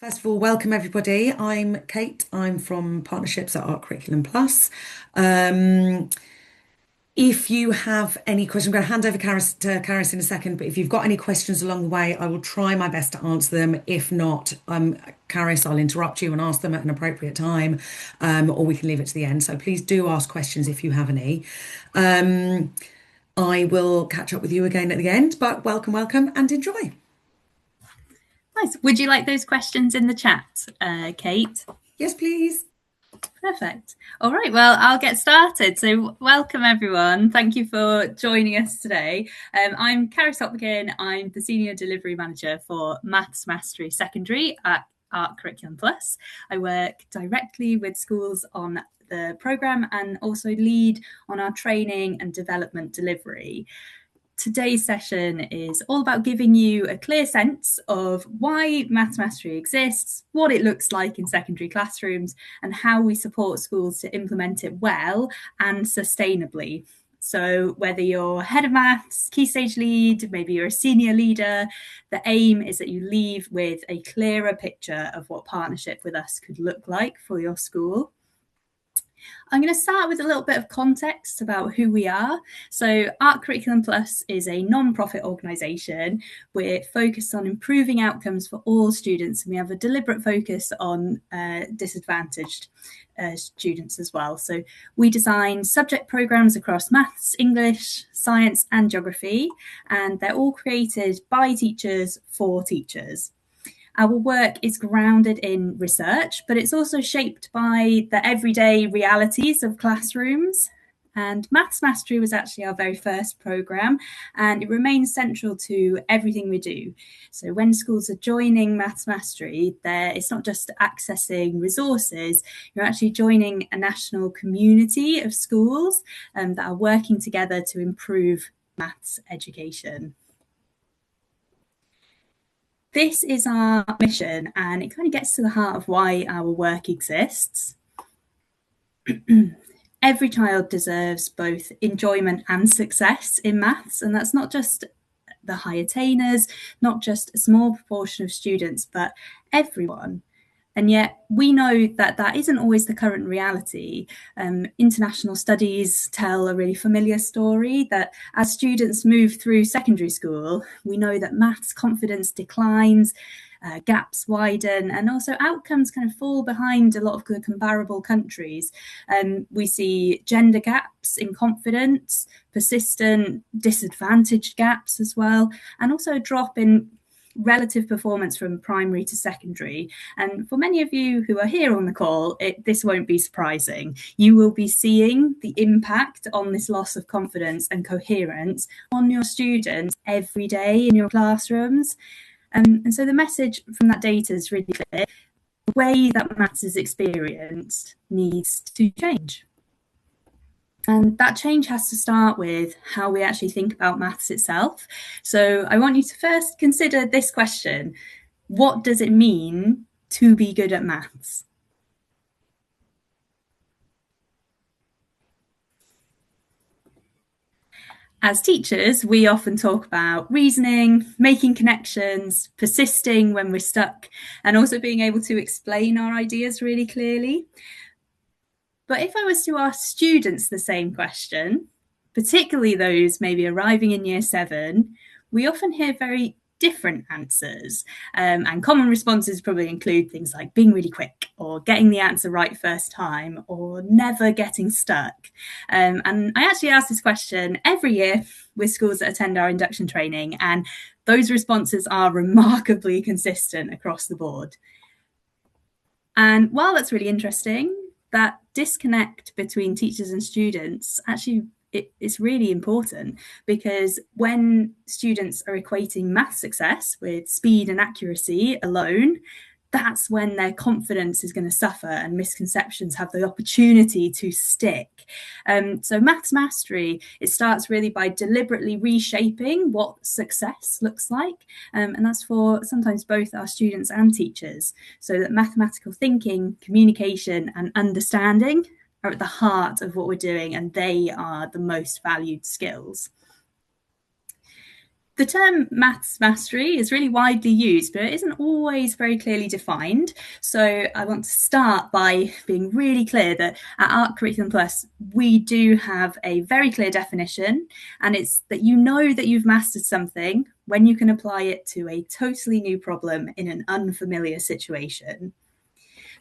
First of all, welcome everybody. I'm Kate. I'm from Partnerships at Art Curriculum Plus. Um, if you have any questions, I'm going to hand over to Caris in a second, but if you've got any questions along the way, I will try my best to answer them. If not, Caris, I'll interrupt you and ask them at an appropriate time, or we can leave it to the end. So please do ask questions if you have any. Um, I will catch up with you again at the end, but welcome and enjoy. Nice. Would you like those questions in the chat, Kate? Yes, please. Perfect. All right, well, I'll get started. So welcome everyone. Thank you for joining us today. I'm Caris Hopkin. I'm the Senior Delivery Manager for Maths Mastery Secondary at Art Curriculum Plus. I work directly with schools on the programme and also lead on our training and development delivery. Today's session is all about giving you a clear sense of why Maths Mastery exists, what it looks like in secondary classrooms, and how we support schools to implement it well and sustainably. So whether you're head of maths, key stage lead, maybe you're a senior leader, the aim is that you leave with a clearer picture of what partnership with us could look like for your school. I'm going to start with a little bit of context about who we are. So Art Curriculum Plus is a non-profit organisation. We're focused on improving outcomes for all students, and we have a deliberate focus on disadvantaged students as well. So we design subject programmes across maths, English, science and geography, and they're all created by teachers for teachers. Our work is grounded in research, but it's also shaped by the everyday realities of classrooms. And Maths Mastery was actually our very first programme, and it remains central to everything we do. So when schools are joining Maths Mastery, it's not just accessing resources, you're actually joining a national community of schools that are working together to improve maths education. This is our mission, and it kind of gets to the heart of why our work exists. Every child deserves both enjoyment and success in maths, and that's not just the high attainers, not just a small proportion of students, but everyone. And yet we know that that isn't always the current reality. International studies tell a really familiar story that as students move through secondary school, we know that maths confidence declines, gaps widen, and also outcomes kind of fall behind a lot of the comparable countries. We see gender gaps in confidence, persistent disadvantaged gaps as well, and also a drop in relative performance from primary to secondary. And for many of you who are here on the call, this won't be surprising. You will be seeing the impact on this loss of confidence and coherence on your students every day in your classrooms. And so the message from that data is really clear. The way that maths is experienced needs to change. And that change has to start with how we actually think about maths itself. So I want you to first consider this question. What does it mean to be good at maths? As teachers, we often talk about reasoning, making connections, persisting when we're stuck, and also being able to explain our ideas really clearly. But if I was to ask students the same question, particularly those maybe arriving in year 7, we often hear very different answers. And common responses probably include things like being really quick, or getting the answer right first time, or never getting stuck. And I actually ask this question every year with schools that attend our induction training, and those responses are remarkably consistent across the board. And while that's really interesting, that disconnect between teachers and students actually it's really important, because when students are equating math success with speed and accuracy alone, that's when their confidence is going to suffer and misconceptions have the opportunity to stick. So Maths Mastery, it starts really by deliberately reshaping what success looks like. And that's for sometimes both our students and teachers, so that mathematical thinking, communication and understanding are at the heart of what we're doing, and they are the most valued skills. The term maths mastery is really widely used, but it isn't always very clearly defined. So I want to start by being really clear that at Art Curriculum Plus, we do have a very clear definition, and it's that you know that you've mastered something when you can apply it to a totally new problem in an unfamiliar situation.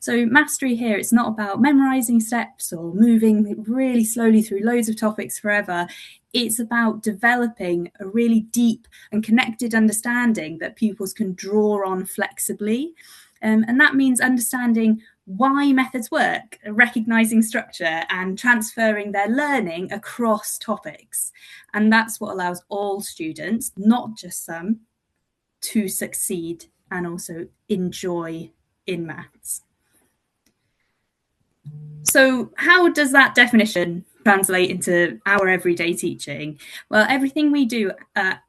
So mastery here, it's not about memorizing steps or moving really slowly through loads of topics forever. It's about developing a really deep and connected understanding that pupils can draw on flexibly. And that means understanding why methods work, recognizing structure and transferring their learning across topics. And that's what allows all students, not just some, to succeed and also enjoy in maths. So how does that definition translate into our everyday teaching? Well, everything we do at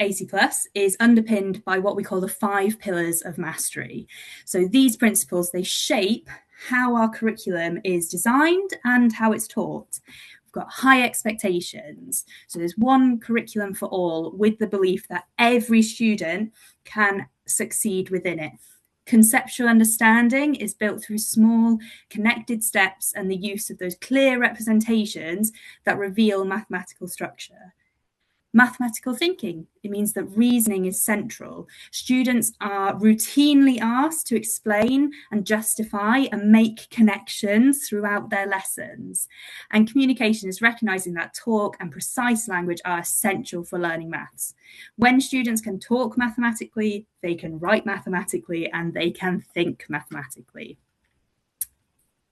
AC Plus is underpinned by what we call the 5 pillars of mastery. So these principles, they shape how our curriculum is designed and how it's taught. We've got high expectations. So there's one curriculum for all with the belief that every student can succeed within it. Conceptual understanding is built through small, connected steps and the use of those clear representations that reveal mathematical structure. Mathematical thinking, it means that reasoning is central. Students are routinely asked to explain and justify and make connections throughout their lessons. And communication is recognizing that talk and precise language are essential for learning maths. When students can talk mathematically, they can write mathematically, and they can think mathematically.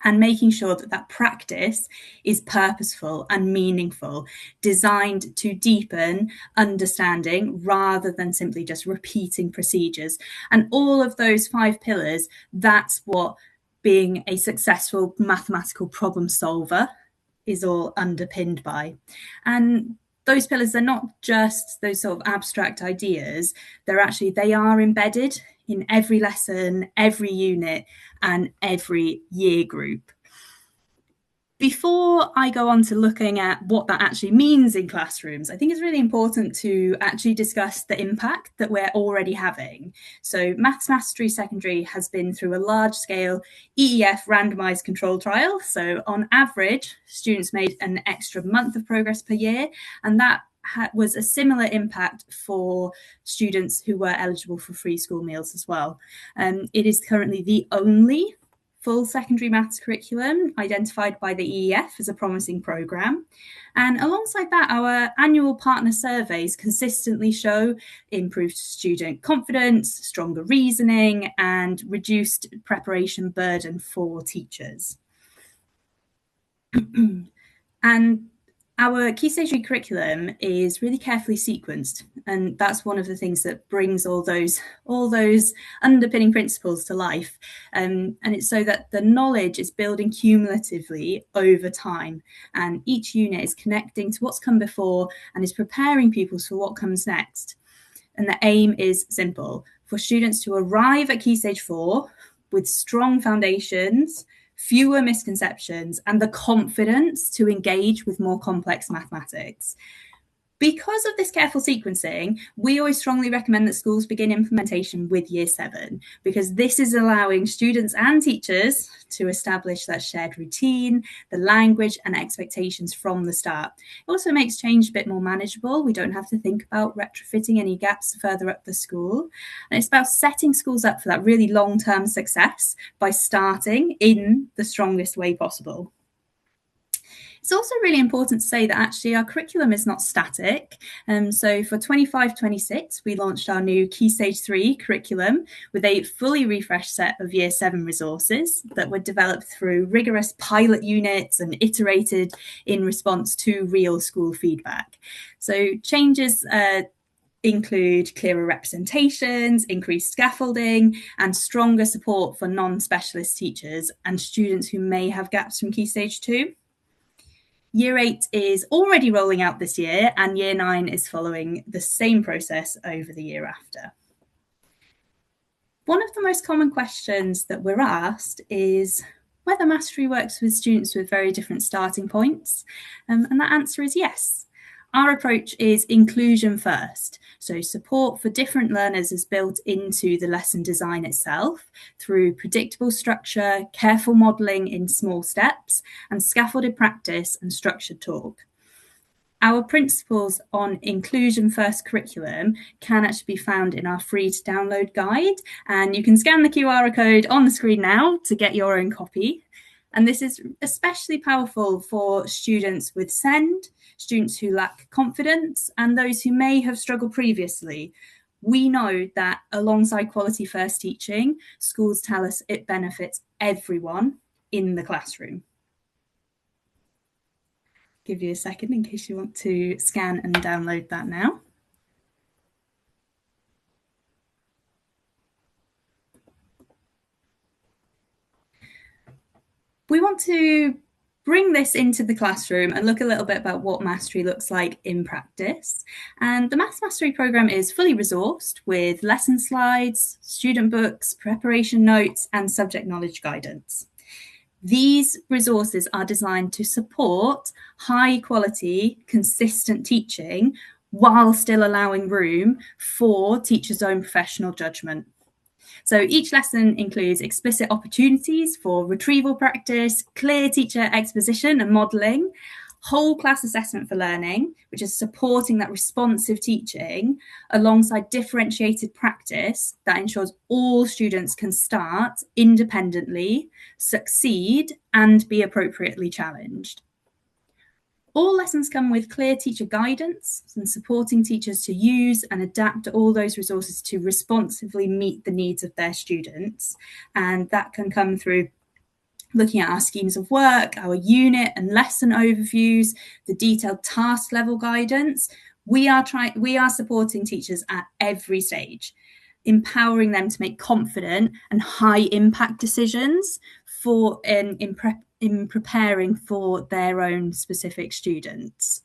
And making sure that that practice is purposeful and meaningful, designed to deepen understanding rather than simply just repeating procedures. And all of those 5 pillars, that's what being a successful mathematical problem solver is all underpinned by. And those pillars are not just those sort of abstract ideas, they are embedded in every lesson, every unit, and every year group. Before I go on to looking at what that actually means in classrooms, I think it's really important to actually discuss the impact that we're already having. So Maths Mastery Secondary has been through a large-scale EEF randomised control trial. So on average, students made an extra month of progress per year, and that was a similar impact for students who were eligible for free school meals as well. It is currently the only full secondary maths curriculum identified by the EEF as a promising programme. And alongside that, our annual partner surveys consistently show improved student confidence, stronger reasoning, and reduced preparation burden for teachers. And our Key Stage 3 curriculum is really carefully sequenced, and that's one of the things that brings all those underpinning principles to life. And it's so that the knowledge is building cumulatively over time, and each unit is connecting to what's come before and is preparing pupils for what comes next. And the aim is simple: for students to arrive at Key Stage 4 with strong foundations, fewer misconceptions, and the confidence to engage with more complex mathematics. Because of this careful sequencing, we always strongly recommend that schools begin implementation with Year 7, because this is allowing students and teachers to establish that shared routine, the language and expectations from the start. It also makes change a bit more manageable. We don't have to think about retrofitting any gaps further up the school. And it's about setting schools up for that really long-term success by starting in the strongest way possible. It's also really important to say that actually our curriculum is not static. So for 25-26, we launched our new Key Stage 3 curriculum with a fully refreshed set of Year 7 resources that were developed through rigorous pilot units and iterated in response to real school feedback. So changes include clearer representations, increased scaffolding, and stronger support for non-specialist teachers and students who may have gaps from Key Stage 2. Year 8 is already rolling out this year, and Year 9 is following the same process over the year after. One of the most common questions that we're asked is whether mastery works with students with very different starting points, and that answer is yes. Our approach is inclusion first. So support for different learners is built into the lesson design itself through predictable structure, careful modelling in small steps, and scaffolded practice and structured talk. Our principles on inclusion first curriculum can actually be found in our free to download guide, and you can scan the QR code on the screen now to get your own copy. And this is especially powerful for students with SEND, students who lack confidence, and those who may have struggled previously. We know that alongside quality first teaching, schools tell us it benefits everyone in the classroom. Give you a second in case you want to scan and download that now. We want to bring this into the classroom and look a little bit about what mastery looks like in practice. And the Maths Mastery programme is fully resourced with lesson slides, student books, preparation notes, and subject knowledge guidance. These resources are designed to support high quality, consistent teaching while still allowing room for teachers' own professional judgment. So each lesson includes explicit opportunities for retrieval practice, clear teacher exposition and modelling, whole class assessment for learning, which is supporting that responsive teaching alongside differentiated practice that ensures all students can start independently, succeed, and be appropriately challenged. All lessons come with clear teacher guidance and supporting teachers to use and adapt all those resources to responsively meet the needs of their students. And that can come through looking at our schemes of work, our unit and lesson overviews, the detailed task level guidance. We are supporting teachers at every stage, empowering them to make confident and high impact decisions in preparing for their own specific students.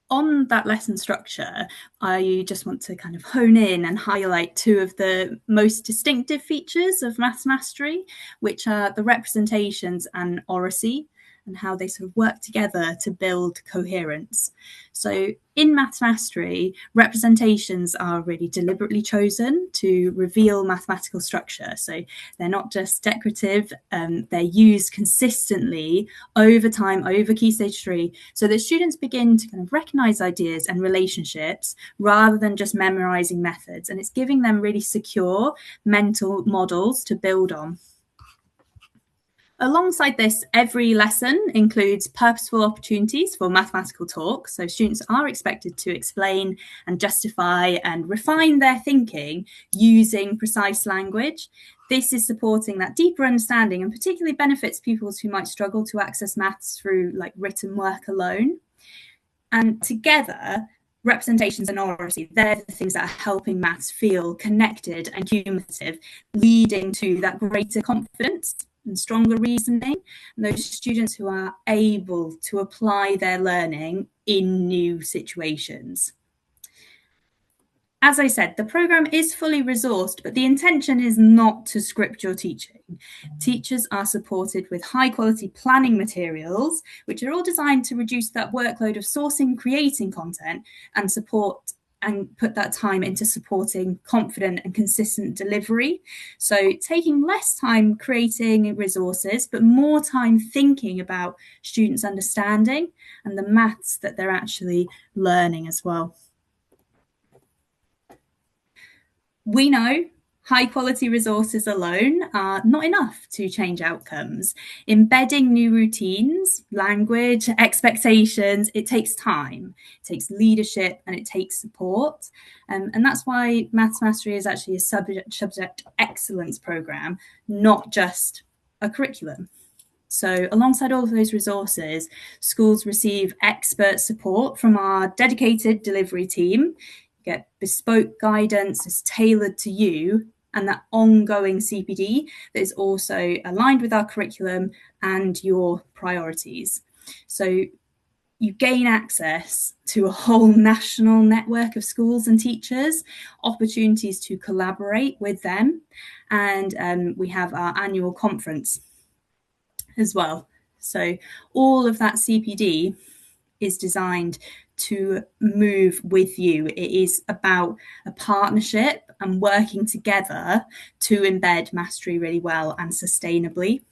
On that lesson structure, I just want to kind of hone in and highlight two of the most distinctive features of Maths Mastery, which are the representations and oracy, and how they sort of work together to build coherence. So in Maths Mastery, representations are really deliberately chosen to reveal mathematical structure. So they're not just decorative, they're used consistently over time, over Key Stage 3, so that students begin to kind of recognise ideas and relationships rather than just memorising methods. And it's giving them really secure mental models to build on. Alongside this, every lesson includes purposeful opportunities for mathematical talk. So students are expected to explain and justify and refine their thinking using precise language. This is supporting that deeper understanding and particularly benefits pupils who might struggle to access maths through like written work alone. And together, representations and oracy, they're the things that are helping maths feel connected and cumulative, leading to that greater confidence and stronger reasoning, and those students who are able to apply their learning in new situations. As I said, the programme is fully resourced, but the intention is not to script your teaching. Teachers are supported with high quality planning materials, which are all designed to reduce that workload of sourcing, creating content, and support and put that time into supporting confident and consistent delivery. So taking less time creating resources, but more time thinking about students' understanding and the maths that they're actually learning as well. We know high quality resources alone are not enough to change outcomes. Embedding new routines, language, expectations, it takes time, it takes leadership, and it takes support. And that's why Maths Mastery is actually a subject excellence programme, not just a curriculum. So alongside all of those resources, schools receive expert support from our dedicated delivery team. You get bespoke guidance that's tailored to you, and that ongoing CPD that is also aligned with our curriculum and your priorities. So you gain access to a whole national network of schools and teachers, opportunities to collaborate with them, and we have our annual conference as well. So all of that CPD is designed to move with you. It is about a partnership and working together to embed mastery really well and sustainably.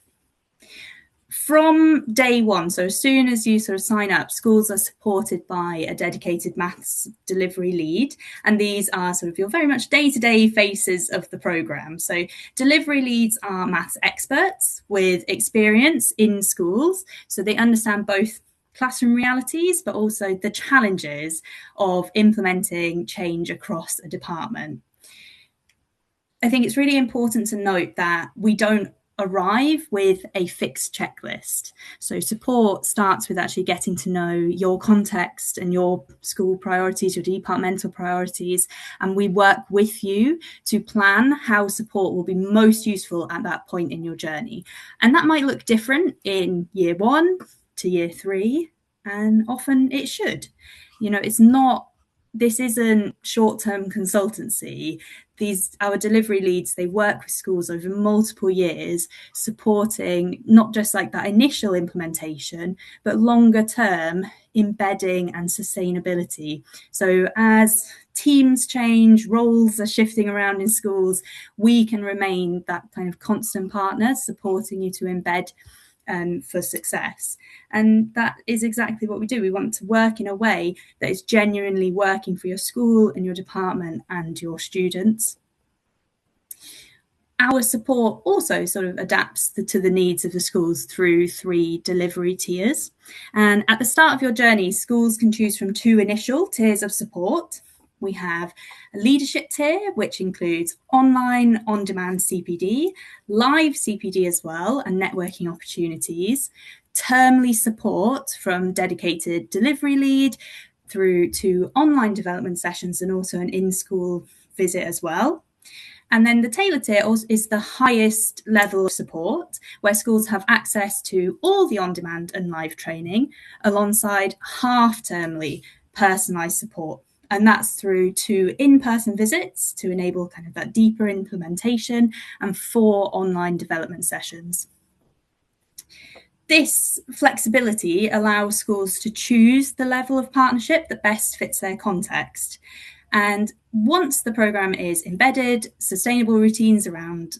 From day one, so as soon as you sort of sign up, schools are supported by a dedicated maths delivery lead, and these are sort of your very much day-to-day faces of the programme. So delivery leads are maths experts with experience in schools, so they understand both classroom realities but also the challenges of implementing change across a department. I think it's really important to note that we don't arrive with a fixed checklist. So support starts with actually getting to know your context and your school priorities, your departmental priorities, and we work with you to plan how support will be most useful at that point in your journey. And that might look different in year 1 to year 3, and often it should. This isn't short-term consultancy. Our delivery leads, they work with schools over multiple years, supporting not just like that initial implementation, but longer term embedding and sustainability. So as teams change, roles are shifting around in schools, we can remain that kind of constant partner supporting you to embed for success. And that is exactly what we do. We want to work in a way that is genuinely working for your school and your department and your students. Our support also sort of adapts to the needs of the schools through 3 delivery tiers. And at the start of your journey, schools can choose from 2 initial tiers of support. We have a leadership tier, which includes online, on-demand CPD, live CPD as well, and networking opportunities, termly support from dedicated delivery lead through to online development sessions and also an in-school visit as well. And then the tailored tier is the highest level of support, where schools have access to all the on-demand and live training alongside half-termly personalised support. And that's through 2 in-person visits to enable kind of that deeper implementation and 4 online development sessions. This flexibility allows schools to choose the level of partnership that best fits their context. And once the programme is embedded, sustainable routines around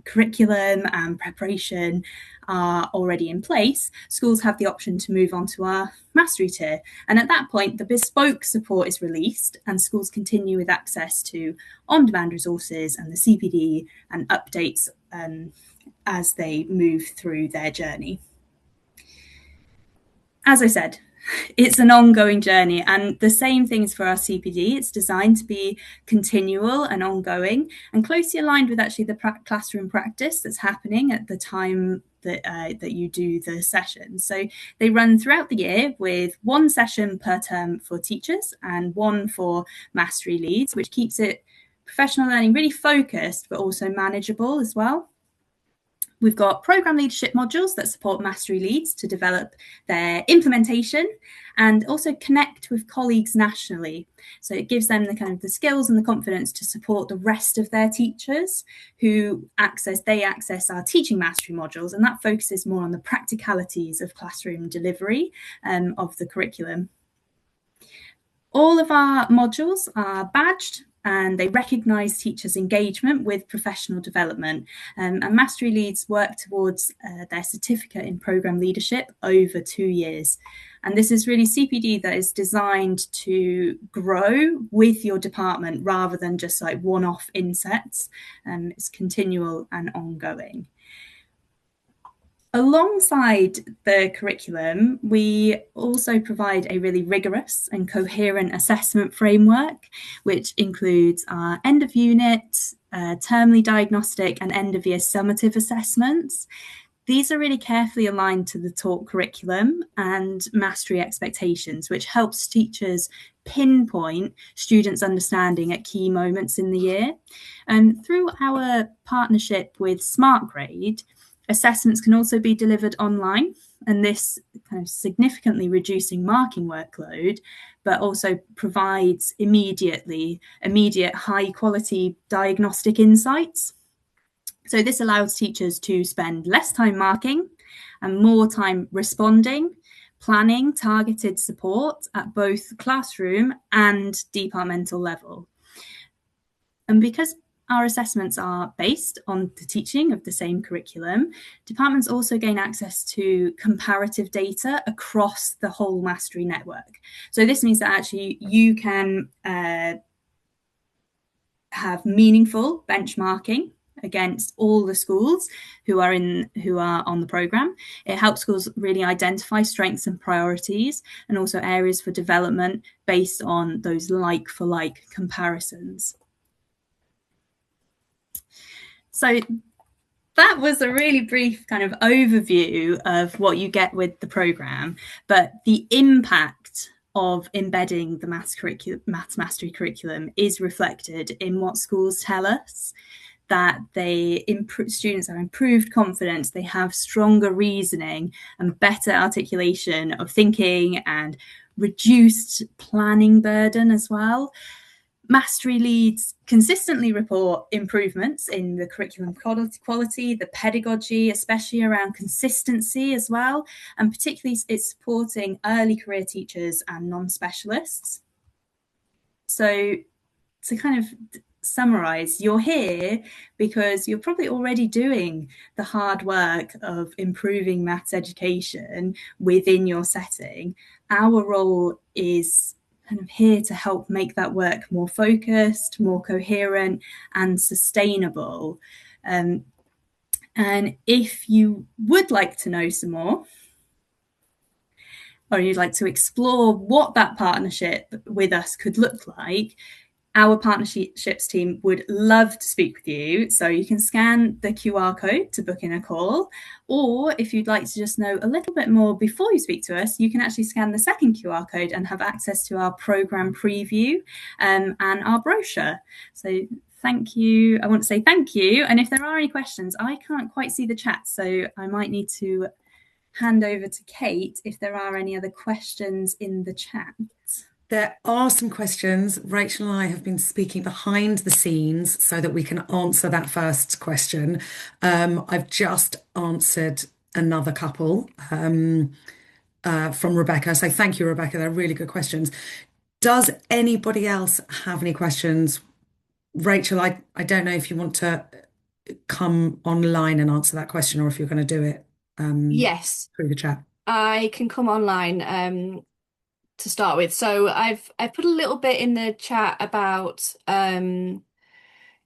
curriculum and preparation are already in place, schools have the option to move on to our mastery tier. And at that point, the bespoke support is released and schools continue with access to on-demand resources and the CPD and updates as they move through their journey. As I said, it's an ongoing journey, and the same things for our CPD. It's designed to be continual and ongoing and closely aligned with actually the classroom practice that's happening at the time that you do the session. So they run throughout the year with 1 session per term for teachers and 1 for mastery leads, which keeps it professional learning really focused but also manageable as well. We've got programme leadership modules that support mastery leads to develop their implementation and also connect with colleagues nationally. So it gives them the skills and the confidence to support the rest of their teachers who access our teaching mastery modules, and that focuses more on the practicalities of classroom delivery of the curriculum. All of our modules are badged and they recognise teachers' engagement with professional development. And Mastery Leads work towards their certificate in programme leadership over 2 years. And this is really CPD that is designed to grow with your department rather than just like one-off insets. It's continual and ongoing. Alongside the curriculum, we also provide a really rigorous and coherent assessment framework, which includes our end of unit, termly diagnostic and end of year summative assessments. These are really carefully aligned to the taught curriculum and mastery expectations, which helps teachers pinpoint students' understanding at key moments in the year. And through our partnership with SmartGrade, assessments can also be delivered online, and this kind of significantly reducing marking workload, but also provides immediate high quality diagnostic insights. So this allows teachers to spend less time marking and more time responding, planning targeted support at both classroom and departmental level. And because our assessments are based on the teaching of the same curriculum, departments also gain access to comparative data across the whole Mastery network. So this means that actually you can have meaningful benchmarking against all the schools who are on the program. It helps schools really identify strengths and priorities, and also areas for development based on those like for like comparisons. So that was a really brief kind of overview of what you get with the program, but the impact of embedding the Maths Mastery curriculum is reflected in what schools tell us, that students have improved confidence, they have stronger reasoning and better articulation of thinking and reduced planning burden as well. Mastery leads consistently report improvements in the curriculum quality, the pedagogy, especially around consistency as well, and particularly it's supporting early career teachers and non-specialists. So to kind of summarize, you're here because you're probably already doing the hard work of improving maths education within your setting. Our role is kind of here to help make that work more focused, more coherent and sustainable. And if you would like to know some more, or you'd like to explore what that partnership with us could look like, our partnerships team would love to speak with you. So you can scan the QR code to book in a call, or if you'd like to just know a little bit more before you speak to us, you can actually scan the second QR code and have access to our program preview and our brochure. So thank you. I want to say thank you. And if there are any questions, I can't quite see the chat, so I might need to hand over to Kate if there are any other questions in the chat. There are some questions. Rachel and I have been speaking behind the scenes so that we can answer that first question. I've just answered another couple from Rebecca. So thank you, Rebecca. They're really good questions. Does anybody else have any questions? Rachel, I don't know if you want to come online and answer that question or if you're going to do it Yes, through the chat. I can come online to start with. So I've put a little bit in the chat about kind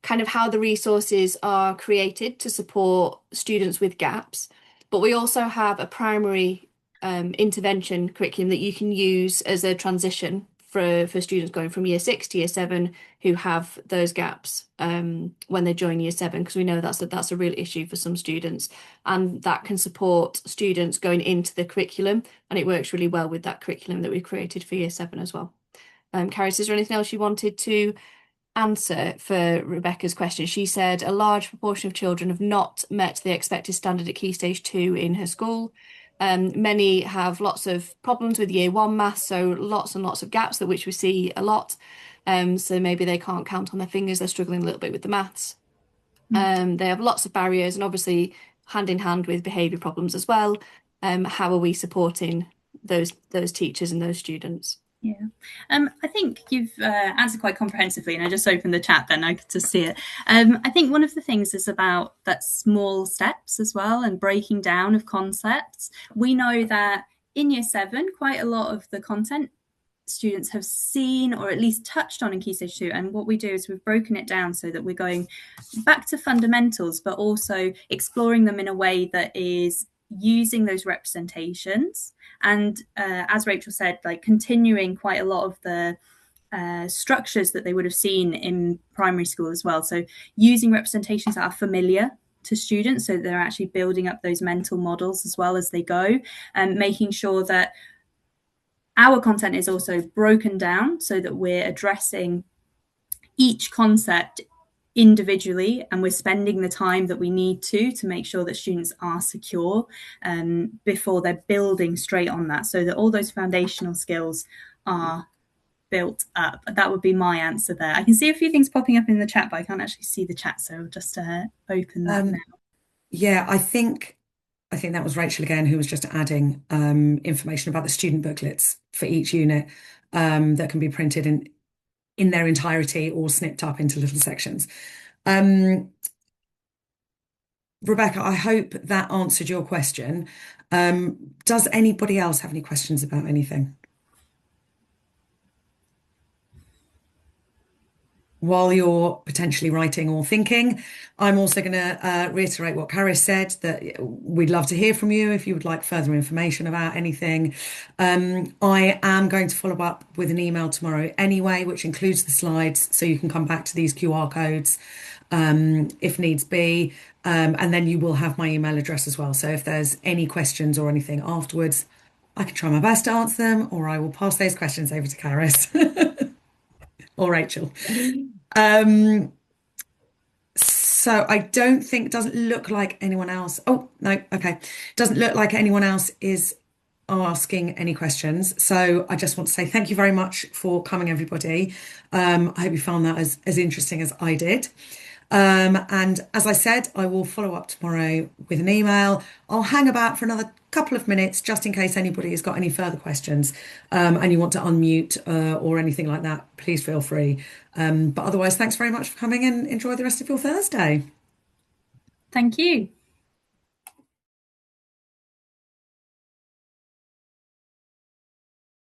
of how the resources are created to support students with gaps, but we also have a primary intervention curriculum that you can use as a transition for students going from year 6 to year 7 who have those gaps when they join year 7, because we know that's a real issue for some students, and that can support students going into the curriculum, and it works really well with that curriculum that we created for year 7 as well. Caris, is there anything else you wanted to answer for Rebecca's question? She said a large proportion of children have not met the expected standard at Key Stage 2 in her school. Many have lots of problems with year 1 maths, so lots and lots of gaps, that which we see a lot. So maybe they can't count on their fingers, they're struggling a little bit with the maths. They have lots of barriers, and obviously hand in hand with behaviour problems as well. How are we supporting those teachers and those students? Yeah, I think you've answered quite comprehensively, and I just opened the chat then I could just see it. I think one of the things is about that small steps as well, and breaking down of concepts. We know that in year 7, quite a lot of the content students have seen or at least touched on in Key Stage 2, and what we do is we've broken it down so that we're going back to fundamentals, but also exploring them in a way that is using those representations, and as Rachel said, like continuing quite a lot of the structures that they would have seen in primary school as well. So using representations that are familiar to students, so they're actually building up those mental models as well as they go, and making sure that our content is also broken down so that we're addressing each concept individually, and we're spending the time that we need to make sure that students are secure before they're building straight on that, so that all those foundational skills are built up. That would be my answer there. I can see a few things popping up in the chat, but I can't actually see the chat, so I'll just open that now. Yeah, I think I think that was Rachel again, who was just adding information about the student booklets for each unit that can be printed in their entirety or snipped up into little sections. Rebecca, I hope that answered your question. Does anybody else have any questions about anything? While you're potentially writing or thinking, I'm also going to reiterate what Caris said, that we'd love to hear from you if you would like further information about anything. I am going to follow up with an email tomorrow anyway, which includes the slides, so you can come back to these QR codes if needs be. And then you will have my email address as well. So if there's any questions or anything afterwards, I can try my best to answer them, or I will pass those questions over to Caris or Rachel. So I don't think, doesn't look like anyone else. Oh, no, okay. Doesn't look like anyone else is asking any questions. So I just want to say thank you very much for coming, everybody. I hope you found that as interesting as I did. And as I said, I will follow up tomorrow with an email. I'll hang about for another couple of minutes just in case anybody has got any further questions and you want to unmute or anything like that, please feel free. But otherwise, thanks very much for coming and enjoy the rest of your Thursday. Thank you.